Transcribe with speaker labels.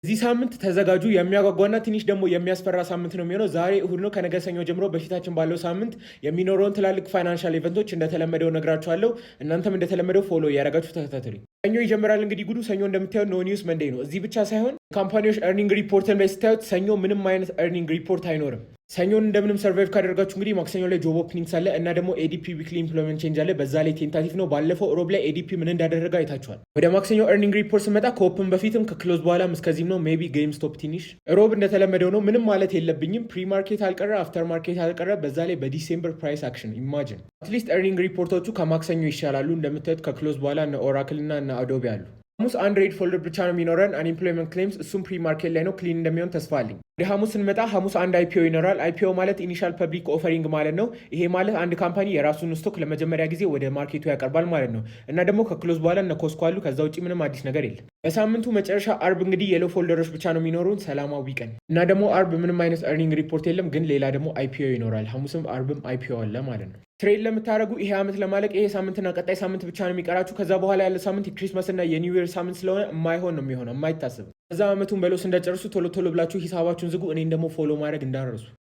Speaker 1: እዚህ ሳምንት ተዘጋጁ። የሚያጓጓና ትንሽ ደግሞ የሚያስፈራ ሳምንት ነው የሚሆነው። ዛሬ እሁድ ነው። ከነገ ሰኞ ጀምሮ በፊታችን ባለው ሳምንት የሚኖረውን ትላልቅ ፋይናንሻል ኢቨንቶች እንደተለመደው ነግራችኋለሁ። እናንተም እንደተለመደው ፎሎ እያደረጋችሁ ተከታተሉኝ። ሰኞ ይጀምራል። እንግዲህ ጉዱ ሰኞ እንደምታዩት ኖ ኒውስ መንዴይ ነው። እዚህ ብቻ ሳይሆን ካምፓኒዎች ኤርኒንግ ሪፖርትን ላይ ስታዩት ሰኞ ምንም አይነት ኤርኒንግ ሪፖርት አይኖርም። ሰኞን እንደምንም ሰርቫይቭ ካደረጋችሁ እንግዲህ ማክሰኞ ላይ ጆብ ኦፕኒንግስ አለ እና ደግሞ ኤዲፒ ዊክሊ ኢምፕሎይመንት ቼንጅ አለ። በዛ ላይ ቴንታቲቭ ነው። ባለፈው ሮብ ላይ ኤዲፒ ምን እንዳደረገ አይታችኋል። ወደ ማክሰኞ ኤርኒንግ ሪፖርት ስመጣ ከኦፕን በፊትም ከክሎዝ በኋላም እስከዚህም ነው። ሜቢ ጌም ስቶፕ ትንሽ ሮብ እንደተለመደው ነው። ምንም ማለት የለብኝም። ፕሪ ማርኬት አልቀረ፣ አፍተር ማርኬት አልቀረ። በዛ ላይ በዲሴምበር ፕራይስ አክሽን ኢማጂን አትሊስት ኤርኒንግ ሪፖርቶቹ ከማክሰኞ ይሻላሉ። እንደምታዩት ከክሎዝ በኋላ እነ ኦራክል እና እነ አዶቢ አሉ። ሐሙስ አንድ ሬድ ፎልደር ብቻ ነው የሚኖረን። አንኤምፕሎይመንት ክሌምስ እሱም ፕሪ ማርኬት ላይ ነው። ክሊን እንደሚሆን ተስፋ አለኝ። ወደ ሐሙስ ስንመጣ ሐሙስ አንድ አይፒኦ ይኖራል። አይፒኦ ማለት ኢኒሻል ፐብሊክ ኦፈሪንግ ማለት ነው። ይሄ ማለት አንድ ካምፓኒ የራሱን ስቶክ ለመጀመሪያ ጊዜ ወደ ማርኬቱ ያቀርባል ማለት ነው። እና ደግሞ ከክሎዝ በኋላ እነ ኮስኮ አሉ። ከዛ ውጭ ምንም አዲስ ነገር የለም። በሳምንቱ መጨረሻ አርብ እንግዲህ የሎ ፎልደሮች ብቻ ነው የሚኖሩን። ሰላማዊ ቀን እና ደግሞ አርብ ምንም አይነት ኤርኒንግ ሪፖርት የለም። ግን ሌላ ደግሞ አይፒኦ ይኖራል። ሐሙስም አርብም አይፒኦ አለ ማለት ነው። ትሬድ ለምታደረጉ ይሄ ዓመት ለማለቅ ይሄ ሳምንትና ቀጣይ ሳምንት ብቻ ነው የሚቀራችሁ። ከዛ በኋላ ያለ ሳምንት የክሪስማስ እና የኒው ይር ሳምንት ስለሆነ የማይሆን ነው የሚሆነው፣ የማይታሰብ። ከዛ ዓመቱን በሎስ እንደጨርሱ ቶሎ ቶሎ ብላችሁ ሂሳባችሁን ዝጉ። እኔን ደግሞ ፎሎ ማድረግ እንዳረሱ